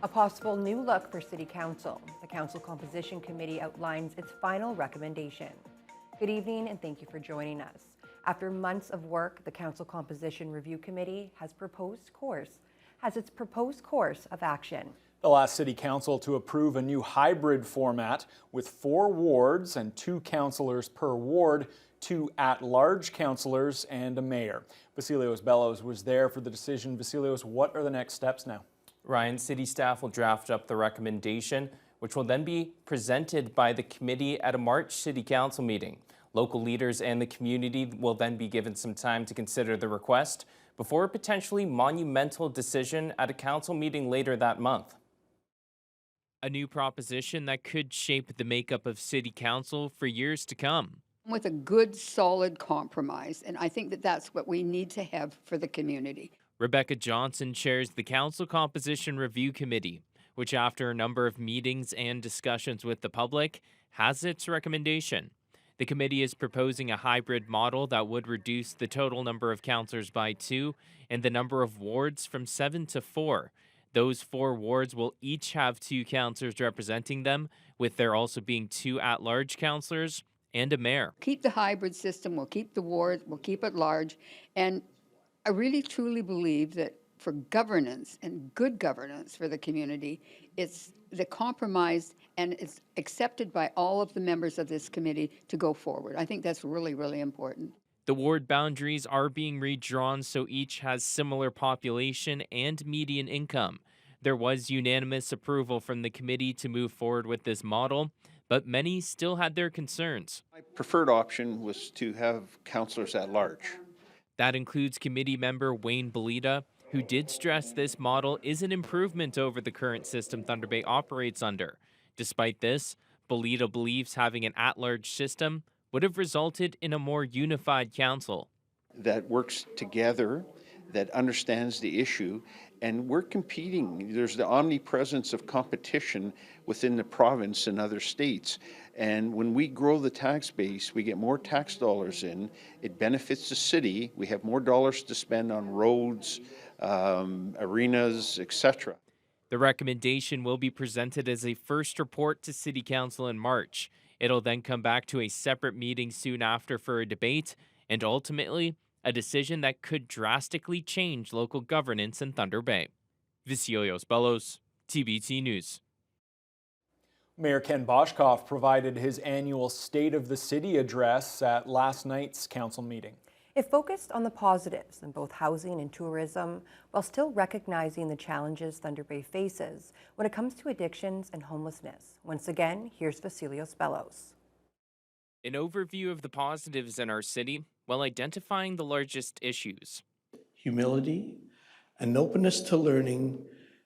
A possible new look for City Council. The Council Composition Committee outlines its final recommendation. Good evening and thank you for joining us. After months of work, the Council Composition Review Committee has its proposed course of action. They'll ask City Council to approve a new hybrid format with 4 wards and 2 councillors per ward, 2 at-large councillors and a mayor. Vasilios Bellows was there for the decision. Vasilios, what are the next steps now? Ryan, city staff will draft up the recommendation, which will then be presented by the committee at a March City Council meeting. Local leaders and the community will then be given some time to consider the request before a potentially monumental decision at a council meeting later that month. A new proposition that could shape the makeup of City Council for years to come. With a good, solid compromise, and I think that that's what we need to have for the community. Rebecca Johnson chairs the Council Composition Review Committee, which after a number of meetings and discussions with the public, has its recommendation. The committee is proposing a hybrid model that would reduce the total number of councillors by 2 and the number of wards from 7 to 4. Those 4 wards will each have 2 councillors representing them, with there also being 2 at-large councillors and a mayor. Keep the hybrid system, we'll keep the ward, we'll keep it large, and I really truly believe that for governance and good governance for the community, it's the compromise and it's accepted by all of the members of this committee to go forward. I think that's really, really important. The ward boundaries are being redrawn so each has similar population and median income. There was unanimous approval from the committee to move forward with this model, but many still had their concerns. My preferred option was to have councillors at large. That includes committee member Wayne Belita, who did stress this model is an improvement over the current system Thunder Bay operates under. Despite this, Belita believes having an at-large system would have resulted in a more unified council. That works together, that understands the issue, and we're competing. There's the omnipresence of competition within the province and other states. And when we grow the tax base, we get more tax dollars in. It benefits the city. We have more dollars to spend on roads, arenas, etc. The recommendation will be presented as a first report to City Council in March. It'll then come back to a separate meeting soon after for a debate and ultimately a decision that could drastically change local governance in Thunder Bay. Vasilios Bellows, TBT News. Mayor Ken Boshkoff provided his annual State of the City address at last night's council meeting. It focused on the positives in both housing and tourism, while still recognizing the challenges Thunder Bay faces when it comes to addictions and homelessness. Once again, here's Vasilios Bellows. An overview of the positives in our city while identifying the largest issues. Humility, an openness to learning,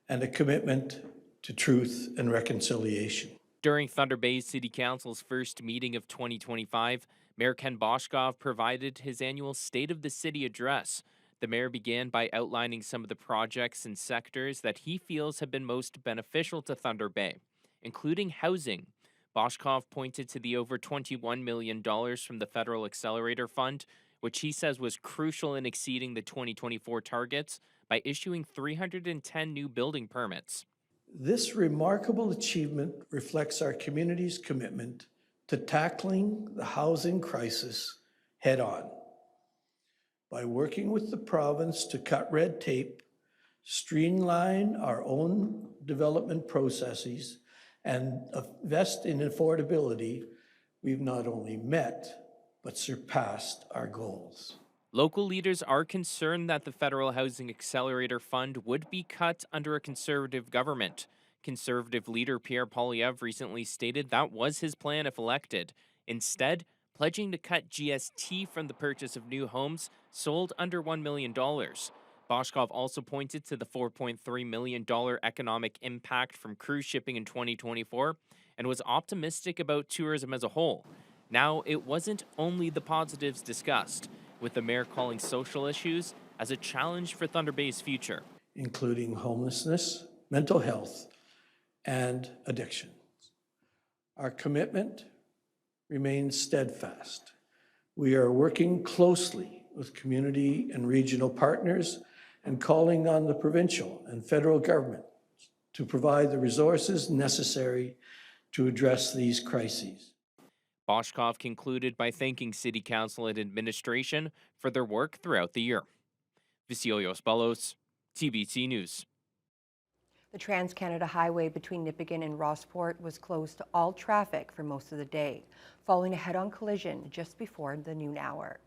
and a commitment to truth and reconciliation. During Thunder Bay City Council's first meeting of 2025, Mayor Ken Boshkoff provided his annual State of the City address. The mayor began by outlining some of the projects and sectors that he feels have been most beneficial to Thunder Bay, including housing. Boshkoff pointed to the over $21 million from the Federal Accelerator Fund, which he says was crucial in exceeding the 2024 targets by issuing 310 new building permits. This remarkable achievement reflects our community's commitment to tackling the housing crisis head-on by working with the province to cut red tape, streamline our own development processes, and invest in affordability. We've not only met, but surpassed our goals. Local leaders are concerned that the Federal Housing Accelerator Fund would be cut under a Conservative government. Conservative leader Pierre Poilievre recently stated that was his plan if elected, instead pledging to cut GST from the purchase of new homes sold under $1 million. Boshkoff also pointed to the $4.3 million economic impact from cruise shipping in 2024 and was optimistic about tourism as a whole. Now, it wasn't only the positives discussed, with the mayor calling social issues as a challenge for Thunder Bay's future. Including homelessness, mental health, and addictions. Our commitment remains steadfast. We are working closely with community and regional partners and calling on the provincial and federal government to provide the resources necessary to address these crises. Boshkov concluded by thanking City Council and administration for their work throughout the year. Vasilios Bellos, TBT News. The Trans-Canada Highway between Nipigon and Rossport was closed to all traffic for most of the day, following a head-on collision just before the noon hour.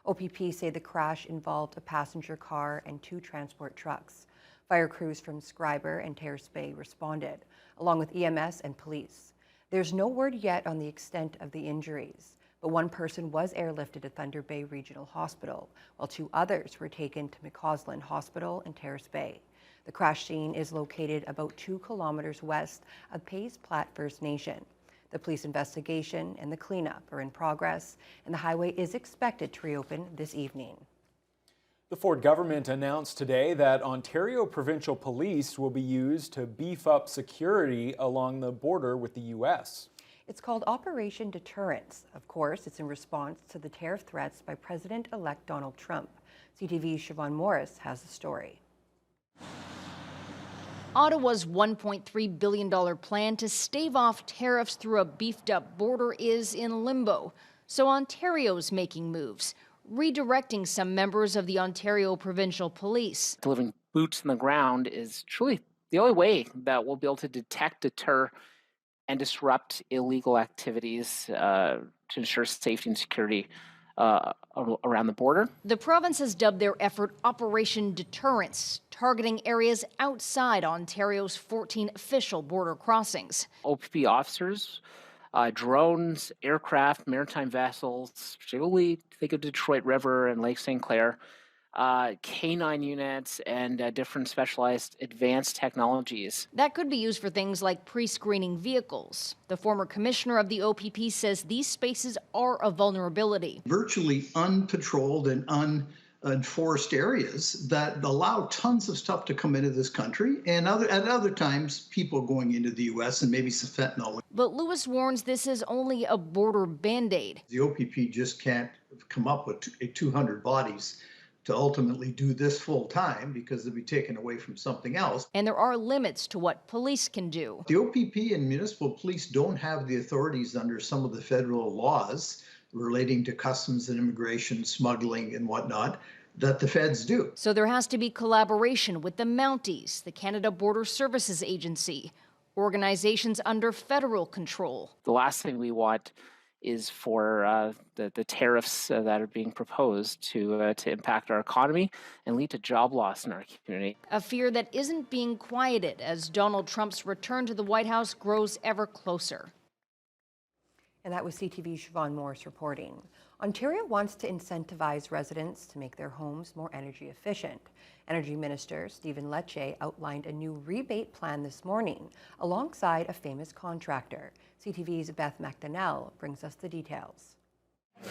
OPP say the crash involved a passenger car and 2 transport trucks. Fire crews from Scriber and Terrace Bay responded, along with EMS and police. There's no word yet on the extent of the injuries, but 1 person was airlifted to Thunder Bay Regional Hospital, while 2 others were taken to McCausland Hospital in Terrace Bay. The crash scene is located about 2 kilometers west of Pays Plat First Nation. The police investigation and the cleanup are in progress, and the highway is expected to reopen this evening. The Ford government announced today that Ontario Provincial Police will be used to beef up security along the border with the U.S. It's called Operation Deterrence. Of course, it's in response to the tariff threats by President-elect Donald Trump. CTV's Siobhan Morris has the story. Ottawa's $1.3 billion plan to stave off tariffs through a beefed-up border is in limbo. So Ontario's making moves, redirecting some members of the Ontario Provincial Police. Delivering boots on the ground is truly the only way that we'll be able to detect, deter, and disrupt illegal activities to ensure safety and security around the border. The province has dubbed their effort Operation Deterrence, targeting areas outside Ontario's 14 official border crossings. OPP officers, drones, aircraft, maritime vessels, particularly think of Detroit River and Lake St. Clair, K9 units, and different specialized advanced technologies. That could be used for things like pre-screening vehicles. The former commissioner of the OPP says these spaces are a vulnerability. Virtually unpatrolled and unenforced areas that allow tons of stuff to come into this country, and at other times, people going into the U.S. and maybe some fentanyl. But Lewis warns this is only a border Band-Aid. The OPP just can't come up with 200 bodies to ultimately do this full time because they'll be taken away from something else. And there are limits to what police can do. The OPP and municipal police don't have the authorities under some of the federal laws relating to customs and immigration, smuggling and whatnot that the feds do. So there has to be collaboration with the Mounties, the Canada Border Services Agency, organizations under federal control. The last thing we want is for the tariffs that are being proposed to impact our economy and lead to job loss in our community. A fear that isn't being quieted as Donald Trump's return to the White House grows ever closer. And that was CTV's Siobhan Morris reporting. Ontario wants to incentivize residents to make their homes more energy efficient. Energy Minister Stephen Lecce outlined a new rebate plan this morning alongside a famous contractor. CTV's Beth McDonnell brings us the details.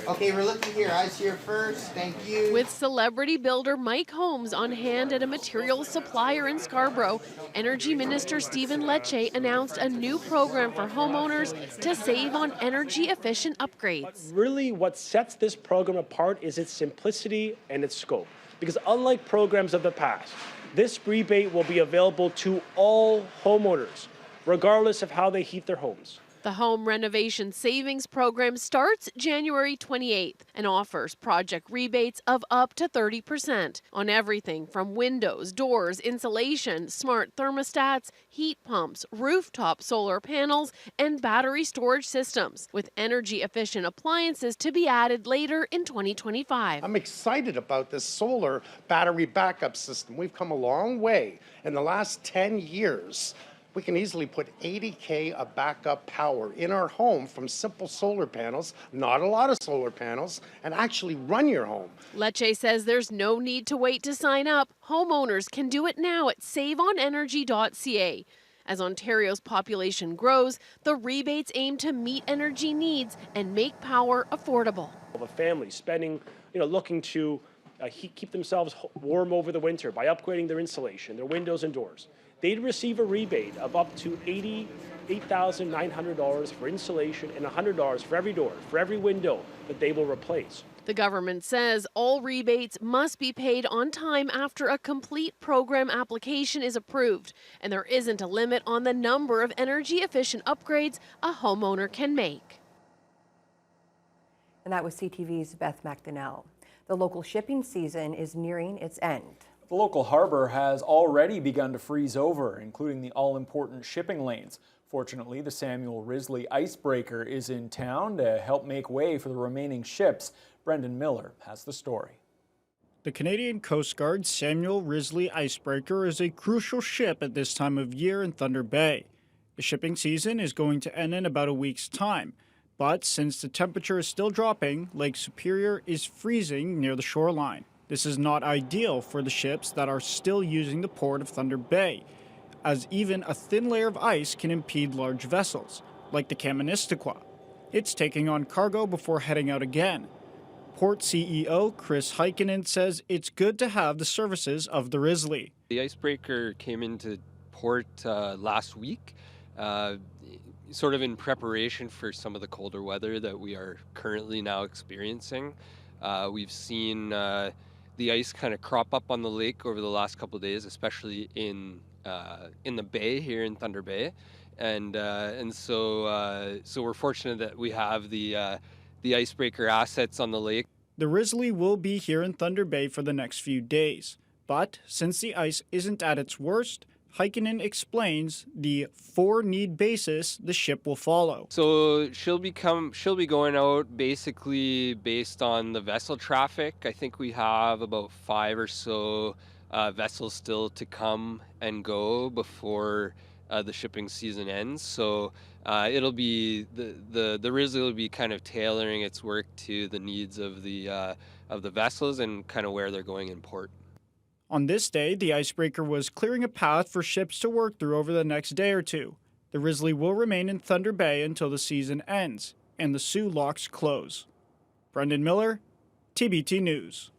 Okay, we're looking here. Eyes here first. Thank you. With celebrity builder Mike Holmes on hand at a materials supplier in Scarborough, Energy Minister Stephen Lecce announced a new program for homeowners to save on energy-efficient upgrades. Really, what sets this program apart is its simplicity and its scope. Because unlike programs of the past, this rebate will be available to all homeowners, regardless of how they heat their homes. The Home Renovation Savings Program starts January 28th and offers project rebates of up to 30% on everything from windows, doors, insulation, smart thermostats, heat pumps, rooftop solar panels, and battery storage systems, with energy-efficient appliances to be added later in 2025. I'm excited about this solar battery backup system. We've come a long way in the last 10 years. We can easily put 80K of backup power in our home from simple solar panels, not a lot of solar panels, and actually run your home. Lecce says there's no need to wait to sign up. Homeowners can do it now at saveonenergy.ca. As Ontario's population grows, the rebates aim to meet energy needs and make power affordable. A family spending, looking to keep themselves warm over the winter by upgrading their insulation, their windows and doors. they'd receive a rebate of up to $88,900 for installation and $100 for every door, for every window that they will replace. The government says all rebates must be paid on time after a complete program application is approved, and there isn't a limit on the number of energy-efficient upgrades a homeowner can make. And that was CTV's Beth McDonnell. The local shipping season is nearing its end. The local harbor has already begun to freeze over, including the all-important shipping lanes. Fortunately, the Samuel Risley Icebreaker is in town to help make way for the remaining ships. Brendan Miller has the story. The Canadian Coast Guard's Samuel Risley Icebreaker is a crucial ship at this time of year in Thunder Bay. The shipping season is going to end in about a week's time, but since the temperature is still dropping, Lake Superior is freezing near the shoreline. This is not ideal for the ships that are still using the port of Thunder Bay, as even a thin layer of ice can impede large vessels, like the Kaministiquia. It's taking on cargo before heading out again. Port CEO Chris Heikkinen says it's good to have the services of the Risley. The Icebreaker came into port last week, sort of in preparation for some of the colder weather that we are currently now experiencing. We've seen the ice kind of crop up on the lake over the last couple of days, especially in the bay here in Thunder Bay, and so we're fortunate that we have the Icebreaker assets on the lake. The Risley will be here in Thunder Bay for the next few days, but since the ice isn't at its worst, Heikkinen explains the four-need basis the ship will follow. So she'll be going out basically based on the vessel traffic. I think we have about 5 or so vessels still to come and go before the shipping season ends. So it'll be the Risley will be kind of tailoring its work to the needs of the vessels and kind of where they're going in port. On this day, the Icebreaker was clearing a path for ships to work through over the next day or two. The Risley will remain in Thunder Bay until the season ends and the Soo locks close. Brendan Miller, TBT News.